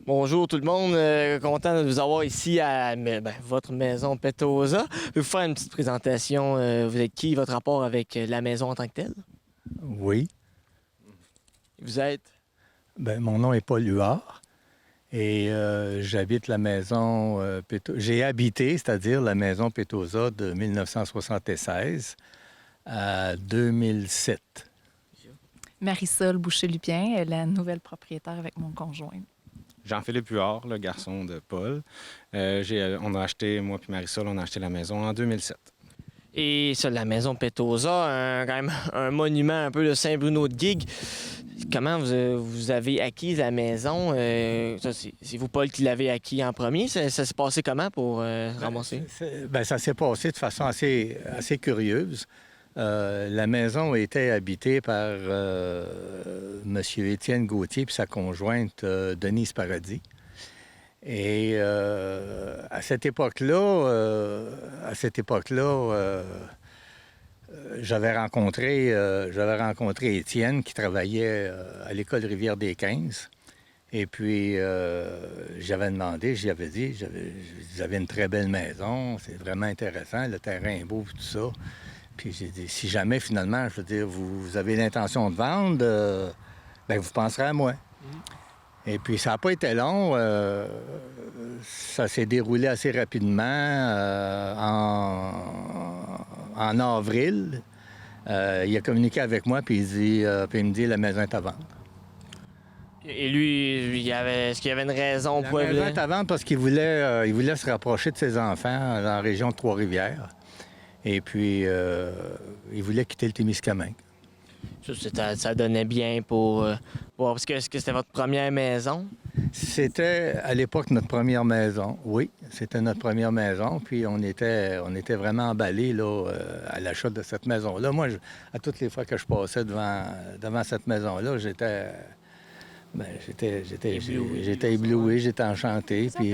Bonjour tout le monde, content de vous avoir ici à votre maison Petosa. Je vais vous faire une petite présentation. Vous êtes qui, votre rapport avec la maison en tant que telle? Oui. Vous êtes? Mon nom est Paul Huard et j'habite la maison J'ai habité, c'est-à-dire la maison Petosa de 1976 à 2007. Marisol Boucher-Lupien, la nouvelle propriétaire avec mon conjoint. Jean-Philippe Huard, le garçon de Paul. On a acheté, moi puis Marisol, on a acheté la maison en 2007. Et ça, la maison Petosa, quand même un monument un peu de Saint-Bruno de Guigues. Comment vous avez acquis la maison? C'est vous, Paul, qui l'avez acquis en premier. Ça s'est passé comment pour ramasser? Ça s'est passé de façon assez curieuse. La maison était habitée par M. Étienne Gauthier et sa conjointe Denise Paradis. Et à cette époque-là, j'avais rencontré Étienne qui travaillait à l'école Rivière-des-15. Et puis, j'avais demandé, j'avais dit, vous avez une très belle maison, c'est vraiment intéressant, le terrain est beau, tout ça. Puis j'ai dit, si jamais, finalement, je veux dire, vous avez l'intention de vendre, vous penserez à moi. Et puis, ça n'a pas été long. Ça s'est déroulé assez rapidement. En avril, il a communiqué avec moi, puis il me dit, la maison est à vendre. Et lui, est-ce qu'il y avait une raison pour... La maison est à vendre parce qu'il voulait se rapprocher de ses enfants dans la région de Trois-Rivières. Et puis, il voulait quitter le Témiscamingue. Ça donnait bien pour... Est-ce que c'était votre première maison? C'était, à l'époque, notre première maison. Oui, c'était notre première maison. Puis, on était vraiment emballés là, à l'achat de cette maison-là. Moi, à toutes les fois que je passais devant cette maison-là, j'étais ébloui, j'étais enchanté. Puis,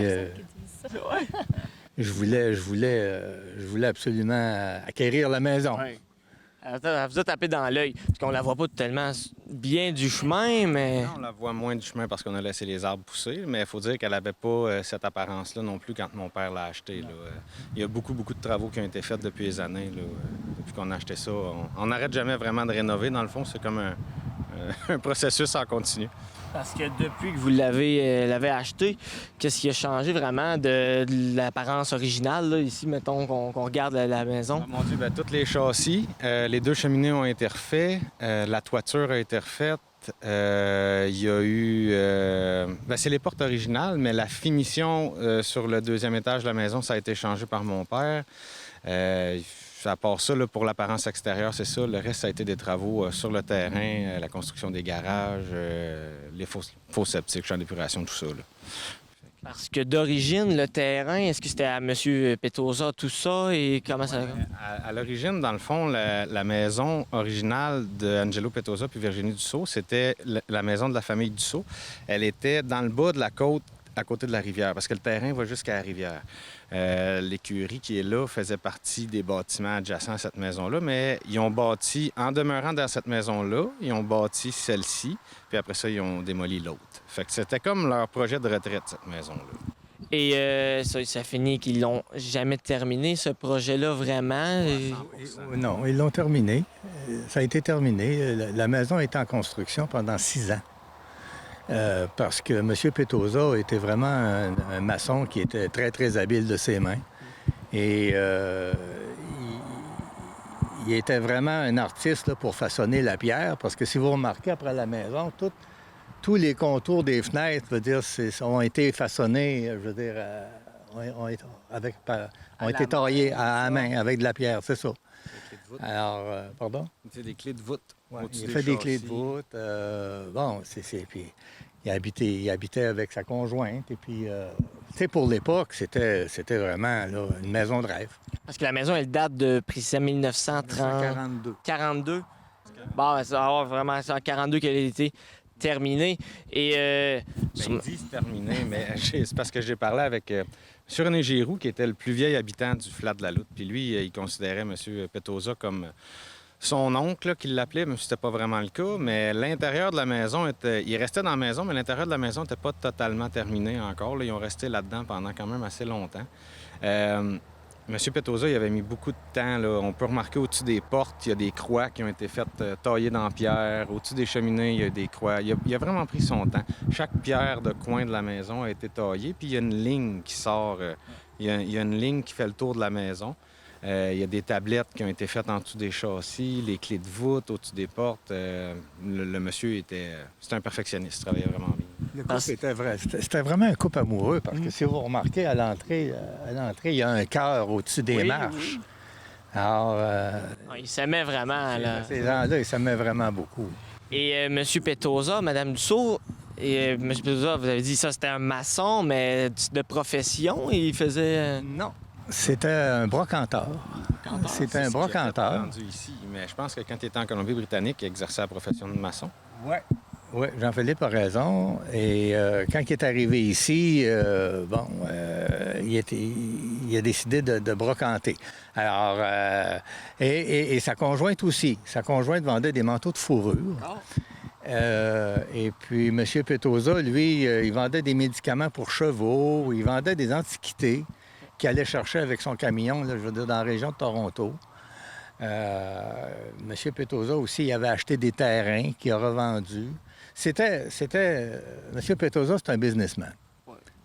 je voulais absolument acquérir la maison. Oui. Elle vous a tapé dans l'œil, parce qu'on la voit pas tellement bien du chemin, mais... Non, on la voit moins du chemin parce qu'on a laissé les arbres pousser, mais il faut dire qu'elle n'avait pas cette apparence-là non plus quand mon père l'a acheté. Là. Il y a beaucoup de travaux qui ont été faits depuis les années, là, depuis qu'on a acheté ça. On n'arrête jamais vraiment de rénover. Dans le fond, c'est comme un processus en continu. Parce que depuis que vous l'avez acheté, qu'est-ce qui a changé vraiment de l'apparence originale? Là, ici, mettons qu'on regarde la maison. Oh, mon Dieu, tous les châssis, les deux cheminées ont été refaits, la toiture a été refaite. Il y a eu... c'est les portes originales, mais la finition sur le deuxième étage de la maison, ça a été changé par mon père. À part ça, là, pour l'apparence extérieure, c'est ça. Le reste, ça a été des travaux sur le terrain, la construction des garages, les faux septiques, champs d'épuration, tout ça. Là. Parce que d'origine, le terrain, est-ce que c'était à M. Petosa, tout ça, et comment ça... À l'origine, dans le fond, la maison originale d'Angelo Petosa puis Virginie Dussault, c'était la maison de la famille Dussault. Elle était dans le bas de la côte, à côté de la rivière, parce que le terrain va jusqu'à la rivière. L'écurie qui est là faisait partie des bâtiments adjacents à cette maison-là, mais ils ont bâti, en demeurant dans cette maison-là, ils ont bâti celle-ci, puis après ça, ils ont démoli l'autre. Fait que c'était comme leur projet de retraite, cette maison-là. Et ça finit qu'ils l'ont jamais terminé, ce projet-là, vraiment? Non, ils l'ont terminé. Ça a été terminé. La maison est en construction pendant 6 ans. Parce que M. Petosa était vraiment un maçon qui était très, très habile de ses mains. Et il était vraiment un artiste là, pour façonner la pierre, parce que si vous remarquez après la maison, tous les contours des fenêtres, ont été façonnés, ont été taillés à la main avec de la pierre, c'est ça. Alors, pardon? C'est des clés de voûte. Ouais, il a fait des clés de voûte. Puis il habitait avec sa conjointe. Et puis, pour l'époque, c'était vraiment là, une maison de rêve. Parce que la maison, elle date de précisément 1942. 42. Bon, ça va avoir vraiment c'est en 42 qu'elle a été terminée. Et, ils disent terminée, mais c'est parce que j'ai parlé avec M. René Giroux, qui était le plus vieil habitant du Flat de la Loutre. Puis lui, il considérait M. Petosa comme son oncle là, qui l'appelait, même si c'était pas vraiment le cas, mais l'intérieur de la maison était... Il restait dans la maison, mais l'intérieur de la maison n'était pas totalement terminé encore. Là. Ils ont resté là-dedans pendant quand même assez longtemps. Monsieur Petosa, il avait mis beaucoup de temps. Là. On peut remarquer au-dessus des portes, il y a des croix qui ont été faites taillées dans la pierre. Au-dessus des cheminées, il y a des croix. Il a vraiment pris son temps. Chaque pierre de coin de la maison a été taillée, puis il y a une ligne qui sort. Il y a une ligne qui fait le tour de la maison. Il y a des tablettes qui ont été faites en dessous des châssis, les clés de voûte au-dessus des portes. Le monsieur c'était un perfectionniste, il travaillait vraiment bien. Le couple c'était vraiment un couple amoureux parce que si vous remarquez à l'entrée, il y a un cœur au-dessus des marches. Oui. Alors, il s'aimait vraiment. Là. Ces gens-là, ils s'aimaient vraiment beaucoup. Et M. Petosa, Mme Dussault, et M. Petosa, vous avez dit ça, c'était un maçon, mais de profession, il faisait... Non. C'était un brocanteur. C'était un brocanteur. Ici, mais je pense que quand il était en Colombie-Britannique, il exerçait la profession de maçon. Oui, Jean-Philippe a raison. Et quand il est arrivé ici, il a décidé de brocanter. Alors, et sa conjointe aussi. Sa conjointe vendait des manteaux de fourrure. Et puis, M. Petosa, lui, il vendait des médicaments pour chevaux, il vendait des antiquités qu'il allait chercher avec son camion, là, je veux dire, dans la région de Toronto. M. Petosa aussi, il avait acheté des terrains qu'il a revendus. M. Petosa, c'est un businessman.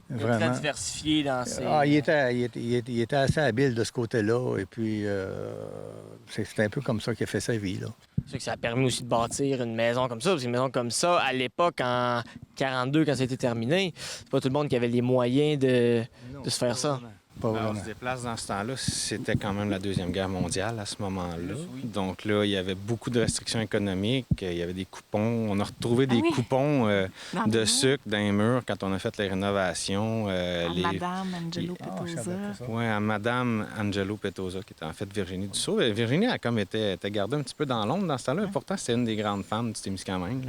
Il était très diversifié dans ses... il était assez habile de ce côté-là. Et puis, c'est un peu comme ça qu'il a fait sa vie, là. C'est sûr que ça a permis aussi de bâtir une maison comme ça, parce qu'une maison comme ça, à l'époque, en 42, quand ça a été terminé, c'est pas tout le monde qui avait les moyens de se faire ça. On se déplace dans ce temps-là, c'était quand même la Deuxième Guerre mondiale à ce moment-là. Donc là, il y avait beaucoup de restrictions économiques, il y avait des coupons. On a retrouvé des coupons de sucre dans les murs quand on a fait les rénovations. Madame Angelo Petosa. Oui, à Madame Angelo Petosa, qui était en fait Virginie Dussault. Virginie a comme été gardée un petit peu dans l'ombre dans ce temps-là. Pourtant, c'était une des grandes femmes du Témiscamingue.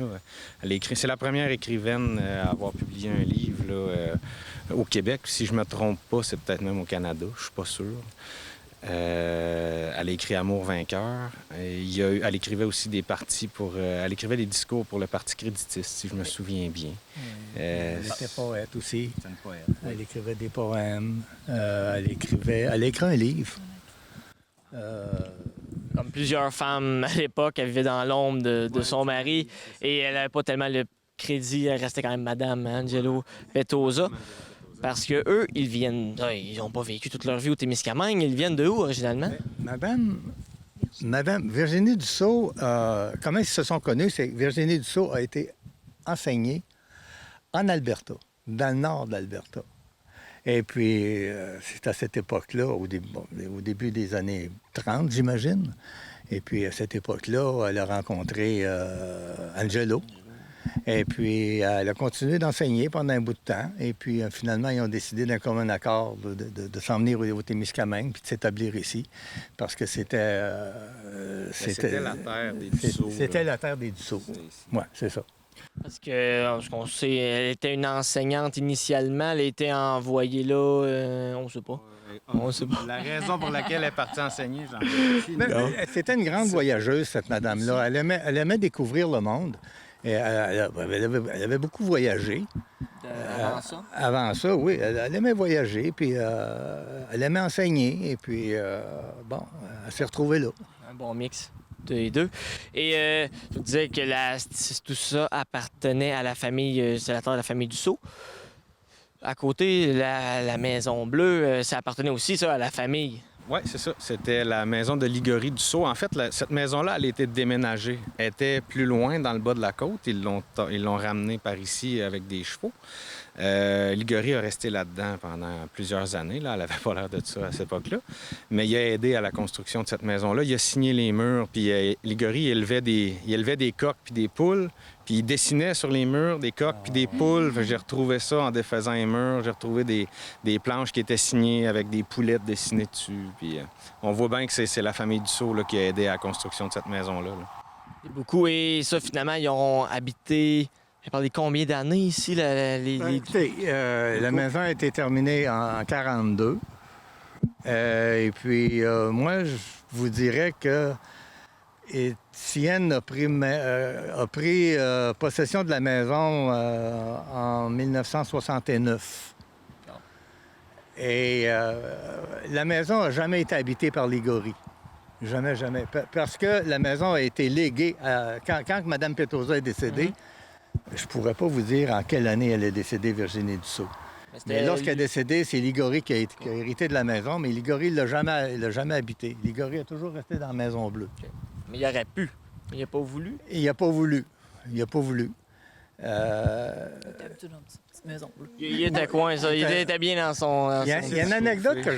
C'est la première écrivaine à avoir publié un livre là, au Québec. Si je me trompe pas, c'est peut-être même au Canada, je suis pas sûr. Elle a écrit Amour vainqueur. Elle écrivait aussi des parties elle écrivait des discours pour le Parti créditiste, si je me souviens bien. Elle était poète aussi. C'est une poète. Elle écrivait des poèmes. Elle a écrit un livre. Comme plusieurs femmes à l'époque, elle vivait dans l'ombre de son mari et elle n'avait pas tellement le crédit. Elle restait quand même Madame Angelo Petosa. Parce que eux, ils n'ont pas vécu toute leur vie au Témiscamingue. Ils viennent de où, originalement? Madame Virginie Dussault, comment ils se sont connus? C'est que Virginie Dussault a été enseignée en Alberta, dans le nord de l'Alberta. Et puis, c'est à cette époque-là, au début des années 30, j'imagine. Et puis, à cette époque-là, elle a rencontré Angelo. Et puis, elle a continué d'enseigner pendant un bout de temps. Et puis, finalement, ils ont décidé d'un commun accord de s'emmener au Témiscamingue puis de s'établir ici. Parce que c'était la terre des Dussault. C'était la terre des Dussault. Oui, c'est ça. Parce que, ce qu'on sait, elle était une enseignante initialement. Elle a été envoyée là, on ne sait pas. On sait pas. La raison pour laquelle elle est partie enseigner, c'était une grande voyageuse, cette madame-là. Elle aimait découvrir le monde. Et elle avait beaucoup voyagé. Avant ça? Avant ça, oui. Elle aimait voyager, puis elle aimait enseigner. Et puis, elle s'est retrouvée là. Un bon mix de les deux. Et tu disais que tout ça appartenait à la famille, c'est la terre de la famille Dussault. À côté, la Maison Bleue, ça appartenait aussi, ça, à la famille. Oui, c'est ça. C'était la maison de Ligorie Dussault. En fait, cette maison-là, elle a été déménagée. Elle était plus loin, dans le bas de la côte. Ils l'ont ramenée par ici avec des chevaux. Ligorie a resté là-dedans pendant plusieurs années. Là. Elle n'avait pas l'air de ça à cette époque-là. Mais il a aidé à la construction de cette maison-là. Il a signé les murs. Puis Ligorie, il élevait des coqs puis des poules. Puis il dessinait sur les murs des coqs puis des poules. J'ai retrouvé ça en défaisant les murs. J'ai retrouvé des planches qui étaient signées avec des poulettes dessinées dessus. Puis on voit bien que c'est la famille Dussault là, qui a aidé à la construction de cette maison-là. C'est beaucoup. Et ça, finalement, ils ont habité... Pendant combien d'années ici? Écoutez, la maison a été terminée en 1942. Et puis, moi, je vous dirais que Étienne a pris possession de la maison en 1969. Et la maison n'a jamais été habitée par les gorilles. Jamais, jamais. Parce que la maison a été léguée. Quand Mme Petosa est décédée, je ne pourrais pas vous dire en quelle année elle est décédée, Virginie Dussault. Mais lorsqu'elle est décédée, c'est Ligori qui a hérité de la maison, mais Ligori ne l'a jamais habité. Ligori a toujours resté dans la Maison Bleue. Okay. Mais il aurait pu. Il n'a pas voulu. Il n'a pas voulu. Il n'a pas voulu. Il était habitué dans une petite maison bleue. Il était coin, ça. Il était bien dans son... Il y a une anecdote que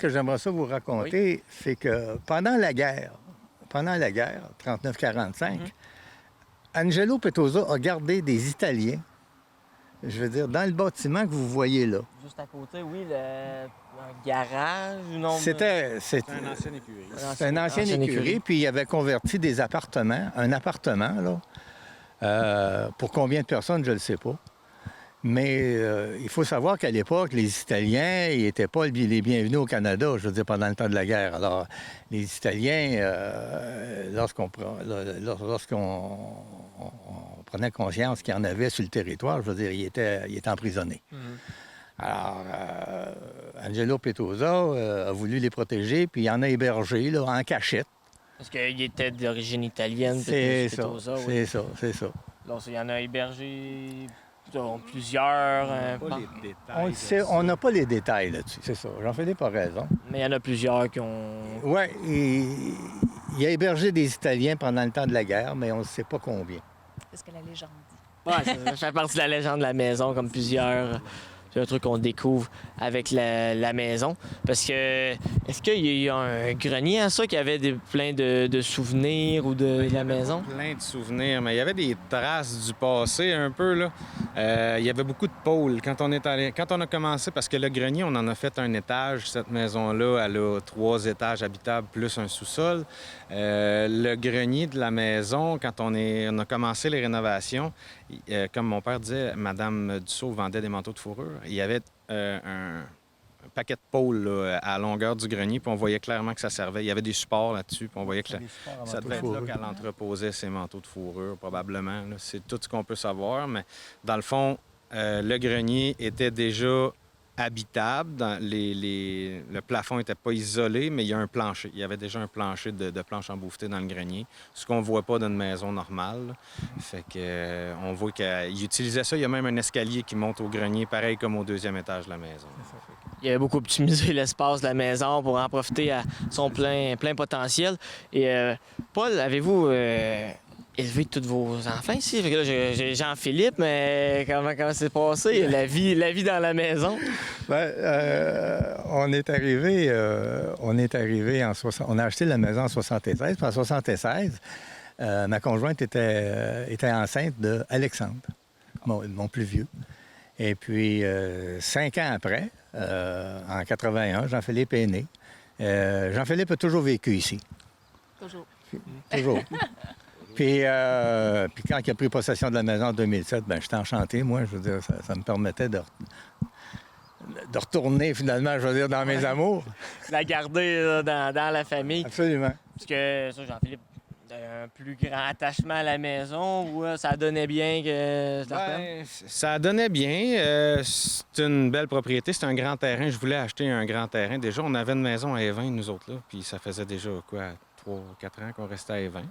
j'aimerais ça vous raconter. Oui. C'est que pendant la guerre, 39-45, Angelo Petosa a gardé des Italiens, je veux dire, dans le bâtiment que vous voyez là. Juste à côté, oui, un garage ou non? C'était un ancien écurie. C'était un ancien écurie, puis il avait converti des appartements, un appartement, là, pour combien de personnes, je ne le sais pas. Mais il faut savoir qu'à l'époque, les Italiens, ils n'étaient pas les bienvenus au Canada, je veux dire, pendant le temps de la guerre. Alors, les Italiens, lorsqu'on prenait conscience qu'il y en avait sur le territoire, je veux dire, ils étaient emprisonnés. Alors, Angelo Petosa a voulu les protéger, puis il en a hébergé, là, en cachette. Parce qu'il était d'origine italienne, Petosa. C'est ça. Donc, il y en a hébergé... plusieurs. On n'a pas les détails là-dessus, c'est ça. Jean-Philippe a raison. Mais il y en a plusieurs qui ont... Oui, il a hébergé des Italiens pendant le temps de la guerre, mais on ne sait pas combien. C'est ce que la légende dit. Oui, ça fait partie de la légende de la maison, comme plusieurs... C'est un truc qu'on découvre avec la maison. Parce que, est-ce qu'il y a eu un grenier à ça qui avait plein de souvenirs ou de la maison? Plein de souvenirs, mais il y avait des traces du passé un peu, là. Il y avait beaucoup de pôles. Quand on a commencé, parce que le grenier, on en a fait un étage. Cette maison-là, elle a 3 étages habitables plus un sous-sol. Le grenier de la maison, quand on a commencé les rénovations, comme mon père disait, Mme Dussault vendait des manteaux de fourrure. Il y avait un paquet de pôles là, à la longueur du grenier, puis on voyait clairement que ça servait. Il y avait des supports là-dessus, puis on voyait que ça devait être là qu'elle entreposait ses manteaux de fourrure, probablement. Là. C'est tout ce qu'on peut savoir, mais dans le fond, le grenier était déjà habitable. Le plafond n'était pas isolé, mais il y a un plancher. Il y avait déjà un plancher de planches embouffetées dans le grenier, ce qu'on ne voit pas dans une maison normale. Là. Fait que, on voit qu'il utilisait ça. Il y a même un escalier qui monte au grenier, pareil comme au 2e étage de la maison. Il avait beaucoup optimisé l'espace de la maison pour en profiter à son plein potentiel. Et Paul, avez-vous élevé tous vos enfants ici? Fait que là, j'ai Jean-Philippe, mais comment c'est passé, la vie dans la maison? Bien, on est arrivé en... On a acheté la maison en 73. Puis en 76, ma conjointe était enceinte d'Alexandre, mon plus vieux. Et puis, 5 ans après, en 81, Jean-Philippe est né. Jean-Philippe a toujours vécu ici. Toujours. Puis quand il a pris possession de la maison en 2007, bien, j'étais enchanté, moi. Je veux dire, ça me permettait de retourner, finalement, je veux dire, dans mes amours. La garder là, dans la famille. Absolument. Parce que, ça, Jean-Philippe, un plus grand attachement à la maison ou ça donnait bien que... Ça donnait bien. C'est une belle propriété. C'est un grand terrain. Je voulais acheter un grand terrain. Déjà, on avait une maison à Évin, nous autres, là. Puis ça faisait déjà, 3 ou 4 ans qu'on restait à Évin.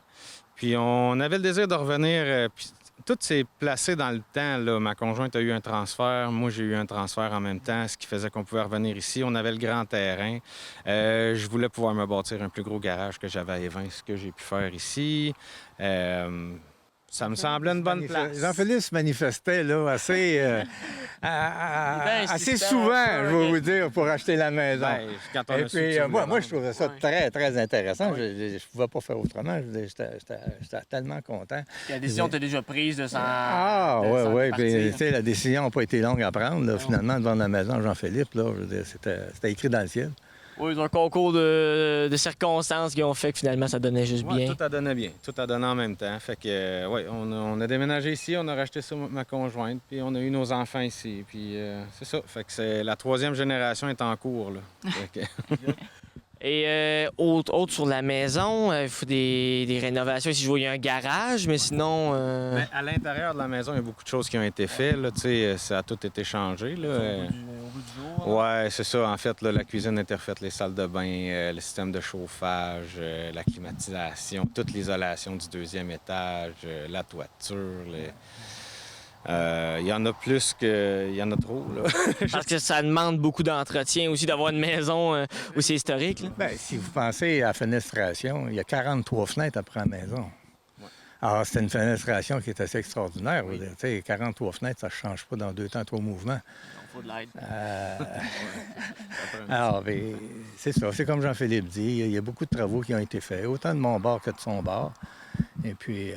Puis on avait le désir de revenir. Puis tout s'est placé dans le temps, là. Ma conjointe a eu un transfert. Moi, j'ai eu un transfert en même temps, ce qui faisait qu'on pouvait revenir ici. On avait le grand terrain. Je voulais pouvoir me bâtir un plus gros garage que j'avais à Évin, ce que j'ai pu faire ici. Ça me semblait une bonne place. Jean-Philippe se manifestait là, assez souvent, je vais vous dire, pour acheter la maison. Quand on Et puis, moi, je trouvais ça très, très intéressant. Je ne pouvais pas faire autrement. J'étais tellement content. La décision était déjà prise de s'en oui. Puis, la décision n'a pas été longue à prendre, là, finalement, de vendre la maison à Jean-Philippe. Là, je veux dire, c'était écrit dans le ciel. Oui, un concours de circonstances qui ont fait que finalement ça donnait juste bien. Tout a donné bien. Tout a donné en même temps. Fait que, on a déménagé ici, on a racheté ça, ma conjointe, puis on a eu nos enfants ici. Puis c'est ça. Fait que la 3e génération est en cours, là. Et autre sur la maison, il faut des rénovations. Si je vois, il y a un garage, mais sinon... Mais à l'intérieur de la maison, il y a beaucoup de choses qui ont été faites. Là, tu sais, ça a tout été changé. Là. Au bout du jour. Ouais, c'est ça. En fait, là, la cuisine a été refaite, les salles de bain, le système de chauffage, la climatisation, toute l'isolation du deuxième étage, la toiture. Il y en a plus que... Il y en a trop, là. Parce que ça demande beaucoup d'entretien aussi d'avoir une maison aussi historique. Là. Bien, si vous pensez à la fenestration, il y a 43 fenêtres après la maison. Alors, c'est une fenestration qui est assez extraordinaire. Oui. Tu sais, 43 fenêtres, ça ne change pas dans 2 temps, 3 mouvements. Il faut de l'aide. Alors, ben, c'est ça. C'est comme Jean-Philippe dit, il y a beaucoup de travaux qui ont été faits, autant de mon bord que de son bord. Et puis,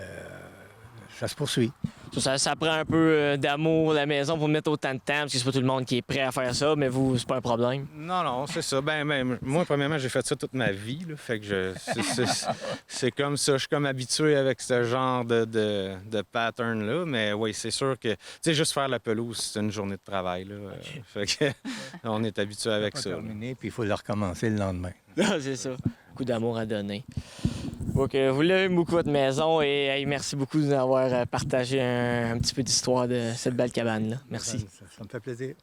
ça se poursuit. Ça prend un peu d'amour, la maison, pour mettre autant de temps, parce que c'est pas tout le monde qui est prêt à faire ça, mais vous, c'est pas un problème. Non, c'est ça. Ben, moi, premièrement, j'ai fait ça toute ma vie. Là, fait que c'est comme ça. Je suis comme habitué avec ce genre de pattern-là. Mais oui, c'est sûr que, tu sais, juste faire la pelouse, c'est une journée de travail. Là. Fait que on est habitué avec ça. Terminé, puis il faut le recommencer le lendemain. Ah, c'est ça. Beaucoup d'amour à donner. Donc, vous l'aimez beaucoup, votre maison, et hey, merci beaucoup de nous avoir partagé un petit peu d'histoire de cette belle cabane-là. Merci. Ça me fait plaisir.